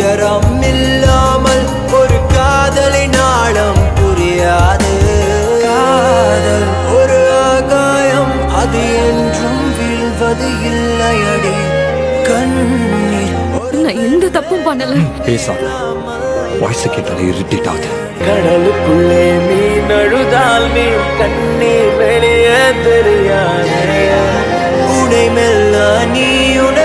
துயரம் இல்லாமல் ஒரு காதலின் ஆழம் புரியாது. காதல் ஒரு ஆகாயம், அது என்றும் வீழ்வது இல்லையடி. கண்ணீர் நான் எந்த தப்பும் பண்ணல. பேசாத, வாய்ஸ் கேட்டாலே இரிட்டேட் ஆகுது. கடலுக்குள்ளே மீன் அழுதால் மீன் கண்ணீர் வெளியே தெரியாது. உனை மெல்ல நீ உன